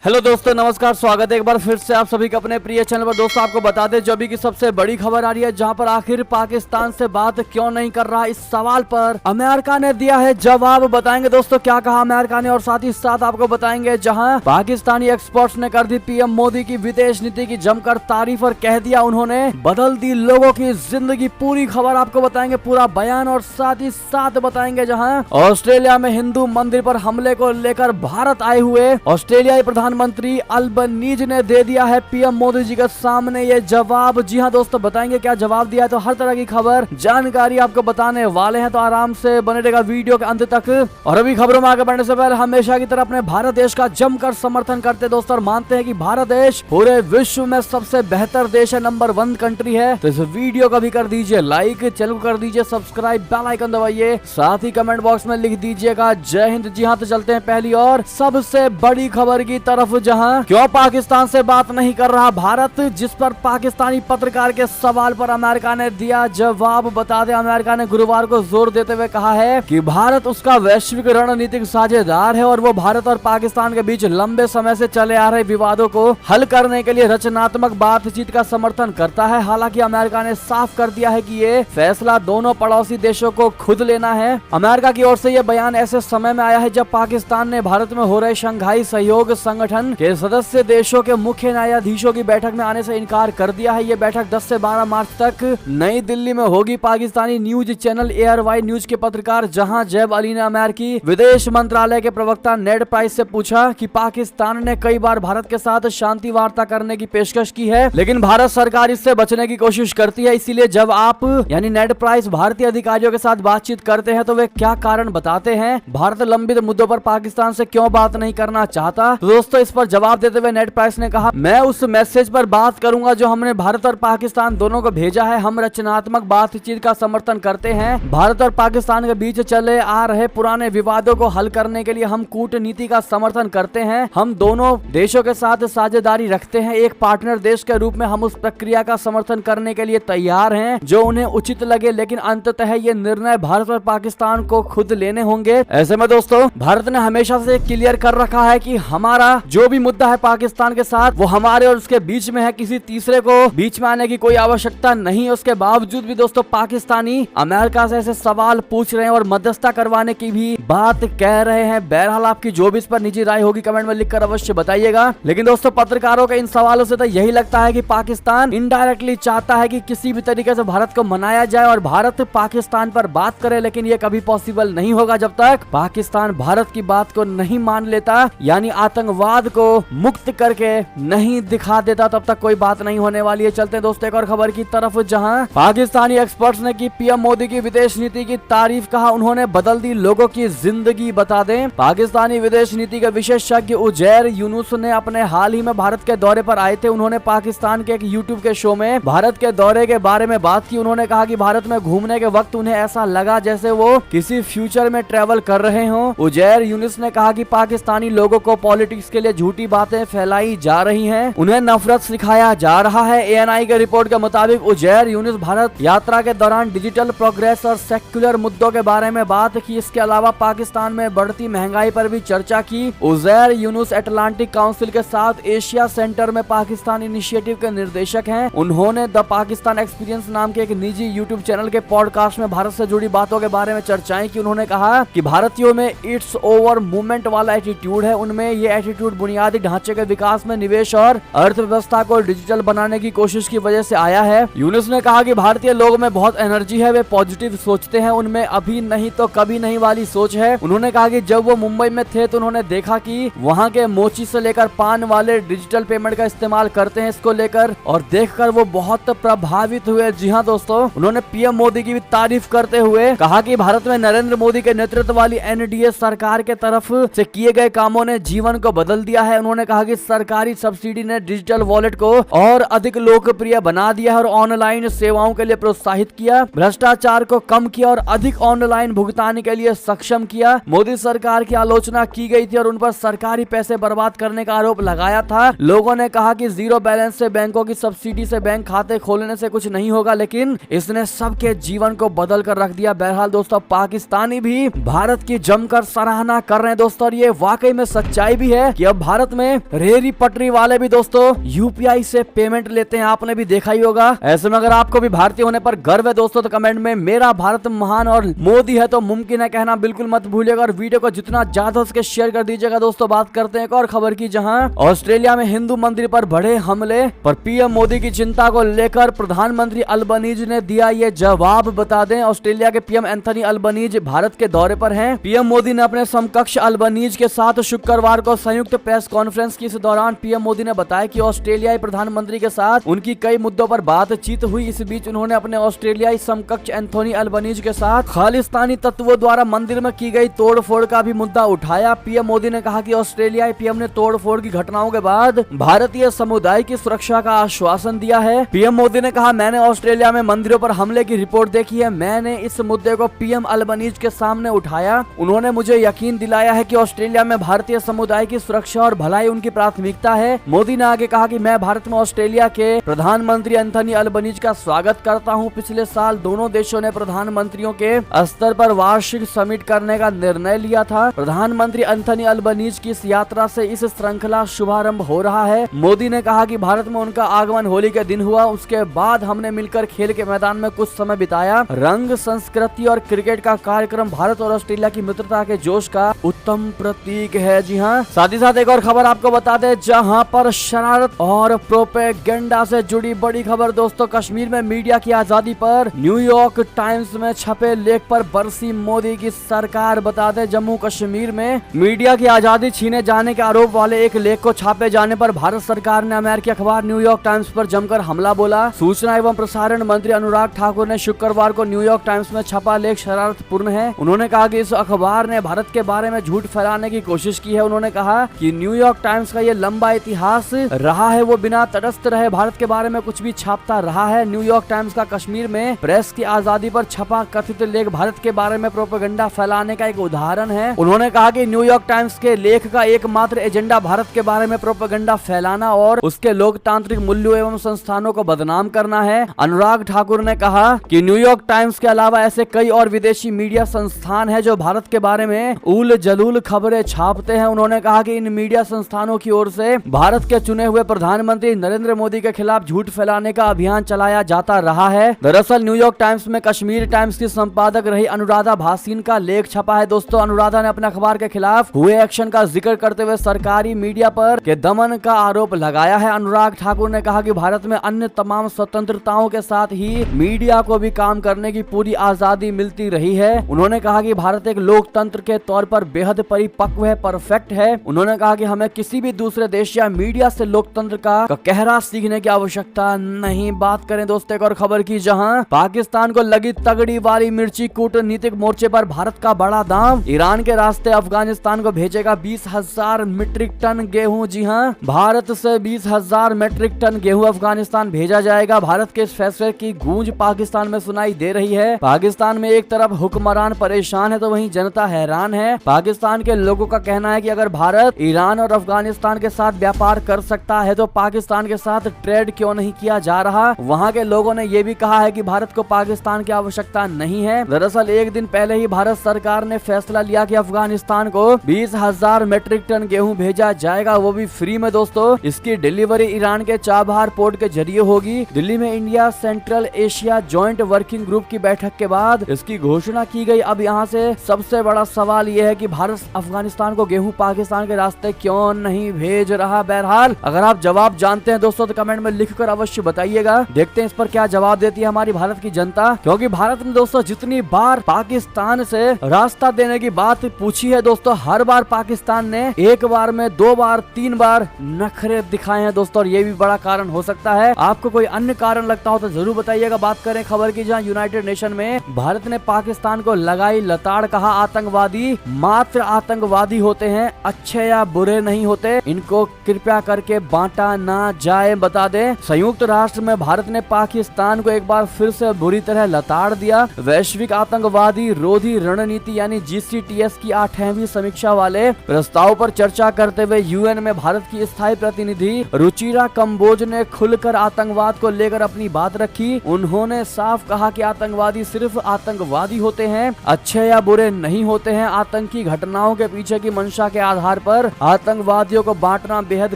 Hello दोस्तों, नमस्कार। स्वागत है एक बार फिर से आप सभी का अपने प्रिय चैनल पर। दोस्तों आपको बता दें जो अभी की सबसे बड़ी खबर आ रही है, जहां पर आखिर पाकिस्तान से बात क्यों नहीं कर रहा, इस सवाल पर अमेरिका ने दिया है जवाब। बताएंगे दोस्तों क्या कहा अमेरिका ने, और साथ ही साथ आपको बताएंगे जहां पाकिस्तानी एक्सपर्ट्स ने कर दी पीएम मोदी की विदेश नीति की जमकर तारीफ और कह दिया उन्होंने बदल दी लोगों की जिंदगी। पूरी खबर आपको बताएंगे, पूरा बयान, और साथ ही साथ बताएंगे जहाँ ऑस्ट्रेलिया में हिंदू मंदिर पर हमले को लेकर भारत आए हुए ऑस्ट्रेलियाई प्रधानमंत्री अल्बनीज ने दे दिया है पीएम मोदी जी के सामने ये जवाब। जी हाँ दोस्तों, बताएंगे क्या जवाब दिया है। तो हर तरह की खबर जानकारी आपको बताने वाले हैं, तो आराम से बने रहेगा वीडियो के अंत तक। और अभी खबरों में आगे बढ़ने से पहले हमेशा की तरह अपने भारत देश का जमकर समर्थन करते दोस्तों, और मानते हैं कि भारत देश पूरे विश्व में सबसे बेहतर देश है, नंबर 1 कंट्री है। तो इस वीडियो को भी कर दीजिए लाइक, चैनल को कर दीजिए सब्सक्राइब, बेल आइकन दबाइए, साथ ही कमेंट बॉक्स में लिख दीजिएगा जय हिंद। जी हाँ, तो चलते हैं पहली और सबसे बड़ी खबर की तरफ, जहां क्यों पाकिस्तान से बात नहीं कर रहा भारत, जिस पर पाकिस्तानी पत्रकार के सवाल पर अमेरिका ने दिया जवाब। बता दें अमेरिका ने गुरुवार को जोर देते हुए कहा है कि भारत उसका वैश्विक रणनीतिक साझेदार है और वो भारत और पाकिस्तान के बीच लंबे समय से चले आ रहे विवादों को हल करने के लिए रचनात्मक बातचीत का समर्थन करता है। हालांकि अमेरिका ने साफ कर दिया है कि ये फैसला दोनों पड़ोसी देशों को खुद लेना है। अमेरिका की ओर से यह बयान ऐसे समय में आया है जब पाकिस्तान ने भारत में हो रहे शंघाई सहयोग संगठन के सदस्य देशों के मुख्य न्यायाधीशों की बैठक में आने से इनकार कर दिया है। ये बैठक 10 से 12 मार्च तक नई दिल्ली में होगी। Pakistani news channel ARY news के पत्रकार जहां जैब अली ने अमेरिकी विदेश मंत्रालय के प्रवक्ता नेड प्राइस से पूछा कि पाकिस्तान ने कई बार भारत के साथ शांति वार्ता करने की पेशकश की है, लेकिन भारत सरकार इससे बचने की कोशिश करती है। इसीलिए जब आप यानी नेड प्राइस भारतीय अधिकारियों के साथ बातचीत करते हैं तो वे क्या कारण बताते हैं, भारत लंबित मुद्दों पर पाकिस्तान से क्यों बात नहीं करना चाहता। तो दोस्तों इस पर जवाब देते हुए नेड प्राइस ने कहा, मैं उस मैसेज पर बात करूंगा जो हमने भारत और पाकिस्तान दोनों को भेजा है। हम रचनात्मक बातचीत का समर्थन करते हैं। भारत और पाकिस्तान के बीच चले आ रहे पुराने विवादों को हल करने के लिए हम कूटनीति का समर्थन करते हैं। हम दोनों देशों के साथ साझेदारी रखते हैं। एक पार्टनर देश के रूप में हम उस प्रक्रिया का समर्थन करने के लिए तैयार हैं जो उन्हें उचित लगे, लेकिन अंततः ये निर्णय भारत और पाकिस्तान को खुद लेने होंगे। ऐसे में दोस्तों भारत ने हमेशा से क्लियर कर रखा है कि हमारा जो भी मुद्दा है पाकिस्तान के साथ वो हमारे और उसके बीच में है, किसी तीसरे को बीच में आने की कोई आवश्यकता नहीं है। उसके बावजूद भी दोस्तों पाकिस्तानी अमेरिका से ऐसे सवाल पूछ रहे हैं और मध्यस्थता करवाने की भी बात कह रहे हैं। बहरहाल आपकी जो भी इस पर निजी राय होगी कमेंट में लिखकर अवश्य बताइएगा। लेकिन दोस्तों पत्रकारों के इन सवालों से तो यही लगता है कि पाकिस्तान इनडायरेक्टली चाहता है कि किसी भी तरीके से भारत को मनाया जाए और भारत पाकिस्तान पर बात करे, लेकिन ये कभी पॉसिबल नहीं होगा जब तक पाकिस्तान भारत की बात को नहीं मान लेता, यानी आतंकवाद को मुक्त करके नहीं दिखा देता, तब तक कोई बात नहीं होने वाली है। चलते हैं दोस्तों एक और खबर की तरफ, जहां पाकिस्तानी एक्सपर्ट्स ने की पीएम मोदी की विदेश नीति की तारीफ। कहा उन्होंने बदल दी लोगों की जिंदगी। बता दें पाकिस्तानी विदेश नीति के विशेषज्ञ उजैर यूनुस ने अपने हाल ही में भारत के दौरे पर आए थे। उन्होंने पाकिस्तान के एक यूट्यूब के शो में भारत के दौरे के बारे में बात की। उन्होंने कहा कि भारत में घूमने के वक्त उन्हें ऐसा लगा जैसे वो किसी फ्यूचर में ट्रेवल कर रहे हो। उजैर यूनुस ने कहा कि पाकिस्तानी लोगों को पॉलिटिक्स के लिए झूठी बातें फैलाई जा रही हैं, उन्हें नफरत सिखाया जा रहा है। ANI के रिपोर्ट के मुताबिक उजैर यूनुस भारत यात्रा के दौरान डिजिटल प्रोग्रेस और सेक्युलर मुद्दों के बारे में बात की। इसके अलावा पाकिस्तान में बढ़ती महंगाई पर भी चर्चा की। उजैर यूनुस अटलांटिक काउंसिल के साथ एशिया सेंटर में पाकिस्तान इनिशिएटिव के निर्देशक हैं। उन्होंने द पाकिस्तान एक्सपीरियंस नाम के एक निजी यूट्यूब चैनल के पॉडकास्ट में भारत से जुड़ी बातों के बारे में चर्चाएं की। उन्होंने कहा कि भारतीयों में इट्स ओवर मूवमेंट वाला एटीट्यूड है। उनमें ये एटीट्यूड बुनियादी ढांचे के विकास में निवेश और अर्थव्यवस्था को डिजिटल बनाने की कोशिश की वजह से आया है। यूनुस ने कहा कि भारतीय लोगों में बहुत एनर्जी है, वे पॉजिटिव सोचते हैं, उनमें अभी नहीं तो कभी नहीं वाली सोच है। उन्होंने कहा कि जब वो मुंबई में थे तो उन्होंने देखा कि वहाँ के मोची से लेकर पान वाले डिजिटल पेमेंट का इस्तेमाल करते हैं, इसको लेकर और देखकर वो बहुत प्रभावित हुए। जी हाँ दोस्तों, उन्होंने पीएम मोदी की भी तारीफ करते हुए कहा कि भारत में नरेंद्र मोदी के नेतृत्व वाली NDA सरकार के तरफ से किए गए कामों ने जीवन को बदल दिया है। उन्होंने कहा कि सरकारी सब्सिडी ने डिजिटल वॉलेट को और अधिक लोकप्रिय बना दिया है और ऑनलाइन सेवाओं के लिए प्रोत्साहित किया, भ्रष्टाचार को कम किया और अधिक ऑनलाइन भुगतान के लिए सक्षम किया। मोदी सरकार की आलोचना की गई थी और उन पर सरकारी पैसे बर्बाद करने का आरोप लगाया था। लोगों ने कहा कि जीरो बैलेंस से बैंकों की सब्सिडी से बैंक खाते खोलने से कुछ नहीं होगा, लेकिन इसने सबके जीवन को बदल कर रख दिया। बहरहाल दोस्तों पाकिस्तानी भी भारत की जमकर सराहना कर रहे हैं दोस्तों, और ये वाकई में सच्चाई भी है कि अब भारत में रेहड़ी पटरी वाले भी दोस्तों यूपीआई से पेमेंट लेते हैं, आपने भी देखा ही होगा। ऐसे में अगर आपको भी भारतीय होने पर गर्व है दोस्तों तो कमेंट में मेरा भारत महान और मोदी है तो मुमकिन है कहना बिल्कुल मत भूलिएगा और वीडियो को जितना ज्यादा उसके शेयर कर दीजिएगा। दोस्तों बात करते हैं एक और खबर की, जहां ऑस्ट्रेलिया में हिंदू मंदिर पर बढ़े हमले पर पीएम मोदी की चिंता को लेकर प्रधानमंत्री अल्बनीज ने दिया ये जवाब। बता दें ऑस्ट्रेलिया के पीएम एंथनी अल्बनीज भारत के दौरे पर हैं। पीएम मोदी ने अपने समकक्ष अल्बनीज के साथ शुक्रवार को संयुक्त प्रेस कॉन्फ्रेंस की। इस दौरान पीएम मोदी ने बताया कि ऑस्ट्रेलियाई प्रधानमंत्री के साथ उनकी कई मुद्दों पर बातचीत हुई। इस बीच उन्होंने अपने ऑस्ट्रेलियाई समकक्ष एंथनी अल्बनीज के साथ खालिस्तानी तत्वों द्वारा मंदिर में की गई तोड़फोड़ का भी मुद्दा उठाया। पीएम मोदी ने कहा कि ऑस्ट्रेलियाई पीएम ने तोड़फोड़ की घटनाओं के बाद भारतीय समुदाय की सुरक्षा का आश्वासन दिया है। पीएम मोदी ने कहा, मैंने ऑस्ट्रेलिया में मंदिरों पर हमले की रिपोर्ट देखी है। मैंने इस मुद्दे को पीएम अल्बनीज के सामने उठाया। उन्होंने मुझे यकीन दिलाया है कि ऑस्ट्रेलिया में भारतीय समुदाय की सुरक्षा और भलाई उनकी प्राथमिकता है। मोदी ने आगे कहा कि मैं भारत में ऑस्ट्रेलिया के प्रधानमंत्री एंथनी अल्बनीज का स्वागत करता हूं। पिछले साल दोनों देशों ने प्रधानमंत्रियों के स्तर पर वार्षिक समिट करने का निर्णय लिया था। प्रधानमंत्री एंथनी अल्बनीज की इस यात्रा से इस श्रृंखला शुभारंभ हो रहा है। मोदी ने कहा कि भारत में उनका आगमन होली के दिन हुआ, उसके बाद हमने मिलकर खेल के मैदान में कुछ समय बिताया। रंग, संस्कृति और क्रिकेट का कार्यक्रम भारत और ऑस्ट्रेलिया की मित्रता के जोश का उत्तम प्रतीक है। जी हाँ, साथ ही साथ एक और खबर आपको बता दें, जहां पर शरारत और प्रोपेगेंडा से जुड़ी बड़ी खबर दोस्तों, कश्मीर में मीडिया की आजादी पर न्यूयॉर्क टाइम्स में छपे लेख पर बरसी मोदी की सरकार। बता दें जम्मू कश्मीर में मीडिया की आजादी छीने जाने के आरोप वाले एक लेख को छापे जाने पर भारत सरकार ने अमेरिकी अखबार न्यूयॉर्क टाइम्स पर जमकर हमला बोला। सूचना एवं प्रसारण मंत्री अनुराग ठाकुर ने शुक्रवार को न्यूयॉर्क टाइम्स में छपा लेख शरारतपूर्ण है। उन्होंने कहा कि इस अखबार ने भारत के बारे में झूठ फैलाने की कोशिश की है। उन्होंने कहा कि न्यूयॉर्क टाइम्स का ये लंबा इतिहास रहा है, वो बिना तटस्थ रहे भारत के बारे में कुछ भी छापता रहा है। न्यूयॉर्क टाइम्स का कश्मीर में प्रेस की आजादी पर छपा कथित लेख भारत के बारे में प्रोपेगेंडा फैलाने का एक उदाहरण है। उन्होंने कहा कि न्यूयॉर्क टाइम्स के लेख का एकमात्र एजेंडा भारत के बारे में प्रोपेगेंडा फैलाना और उसके लोकतांत्रिक मूल्यों एवं संस्थानों को बदनाम करना है। अनुराग ठाकुर ने कहा कि न्यूयॉर्क टाइम्स के अलावा ऐसे कई और विदेशी मीडिया संस्थान हैं जो भारत के बारे में उल जलूल खबरें छापते हैं। उन्होंने कहा कि इन मीडिया संस्थानों की ओर से भारत के चुने हुए प्रधानमंत्री नरेंद्र मोदी के खिलाफ झूठ फैलाने का अभियान चलाया जाता रहा है। दरअसल न्यूयॉर्क टाइम्स में कश्मीर टाइम्स की संपादक रही अनुराधा भासीन का लेख छपा है। दोस्तों अनुराधा ने अपने अखबार के खिलाफ हुए एक्शन का जिक्र करते हुए सरकारी मीडिया पर के दमन का आरोप लगाया है। अनुराग ठाकुर ने कहा कि भारत में अन्य तमाम स्वतंत्रताओं के साथ ही मीडिया को भी काम करने की पूरी आजादी मिलती रही है। उन्होंने कहा कि भारत एक लोकतंत्र के तौर पर बेहद परिपक्व है, परफेक्ट है। उन्होंने कहा कि हमें किसी भी दूसरे देश या मीडिया से लोकतंत्र का गहरा सीखने की आवश्यकता नहीं। बात करें दोस्तों एक और खबर की, जहां पाकिस्तान को लगी तगड़ी वाली मिर्ची, कूटनीतिक मोर्चे पर भारत का बड़ा दाम। ईरान के रास्ते अफगानिस्तान को भेजेगा 20,000 मीट्रिक टन गेहूं। जी हां, भारत से 20,000 मीट्रिक टन गेहूं अफगानिस्तान भेजा जाएगा। भारत के इस फैसले की गूंज पाकिस्तान में सुनाई दे रही है। पाकिस्तान में एक तरफ हुक्मरान परेशान है तो वहीं जनता हैरान है। पाकिस्तान के लोगों का कहना है कि अगर भारत ईरान और अफगानिस्तान के साथ व्यापार कर सकता है तो पाकिस्तान के साथ ट्रेड क्यों नहीं किया जा रहा। वहां के लोगों ने ये भी कहा है कि भारत को पाकिस्तान की आवश्यकता नहीं है। दरअसल एक दिन पहले ही भारत सरकार ने फैसला लिया कि अफगानिस्तान को 20,000 मीट्रिक टन गेहूं भेजा जाएगा, वो भी फ्री में। दोस्तों इसकी डिलीवरी ईरान के चाबहार पोर्ट के जरिए होगी। दिल्ली में India central Asia joint working group की बैठक के बाद इसकी घोषणा की गई। अब यहाँ से सबसे बड़ा सवाल ये है कि भारत अफगानिस्तान को गेहूं पाकिस्तान के रास्ते क्यों नहीं भेज रहा। बहरहाल अगर आप जवाब जानते हैं दोस्तों तो कमेंट में लिखकर अवश्य बताइएगा। देखते हैं इस पर क्या जवाब देती है हमारी भारत की जनता, क्योंकि भारत ने दोस्तों जितनी बार पाकिस्तान से रास्ता देने की बात पूछी है दोस्तों, हर बार पाकिस्तान ने एक बार में 2 बार 3 बार नखरे दिखाए हैं दोस्तों, और ये भी बड़ा कारण हो सकता है। आपको कोई अन्य कारण लगता हो तो जरूर बताइएगा। बात करें खबर की, जहां यूनाइटेड नेशन में भारत ने पाकिस्तान को लगाई लताड़। कहा आतंकवादी मात्र आतंकवादी होते हैं, अच्छे या बुरे नहीं होते, इनको कृपया करके बांटा ना जाए। बता दें संयुक्त राष्ट्र में भारत ने पाकिस्तान को एक बार फिर से बुरी तरह लताड़ दिया। वैश्विक आतंकवादी रोधी रणनीति यानी GCTS की 8वीं समीक्षा वाले प्रस्ताव पर चर्चा करते हुए यूएन में भारत की स्थायी प्रतिनिधि रुचिरा कंबोज ने खुलकर आतंकवाद को लेकर अपनी बात रखी। उन्होंने साफ कहा कि आतंकवादी सिर्फ आतंकवादी होते हैं, अच्छे या बुरे नहीं होते हैं। आतंकी घटनाओं के पीछे की मंशा के आधार पर आतंकवादियों को बांटना बेहद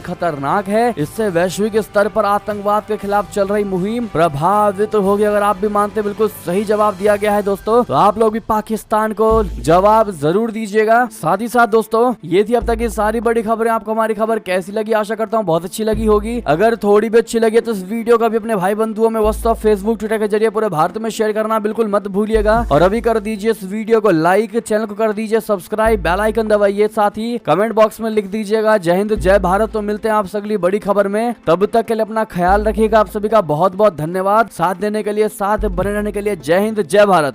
खतरनाक है। इससे वैश्विक स्तर पर आतंकवाद के खिलाफ चल रही मुहिम प्रभावित होगी। अगर आप भी मानते बिल्कुल सही जवाब दिया गया है दोस्तों, तो आप लोग भी पाकिस्तान को जवाब जरूर दीजिएगा। साथ ही साथ दोस्तों, ये थी अब तक की सारी बड़ी खबरें। आपको हमारी खबर कैसी लगी? आशा करता हूँ बहुत अच्छी लगी होगी। अगर थोड़ी भी अच्छी लगी तो इस वीडियो को भी अपने भाई बंधुओं में व्हाट्सएप, फेसबुक, ट्विटर के जरिए पूरे भारत में शेयर करना बिल्कुल मत भूलिएगा। और अभी कर दीजिए इस वीडियो को लाइक, चैनल को कर दीजिए सब्सक्राइब, बेल आइकन दबाइए। साथ ही कमेंट बॉक्स में लिख दीजिएगा जय हिंद जय भारत। तो मिलते हैं आपसे अगली बड़ी खबर में, तब तक के लिए अपना ख्याल रखिएगा। आप सभी का बहुत बहुत धन्यवाद साथ देने के लिए, साथ बने रहने के लिए। जय हिंद जय भारत।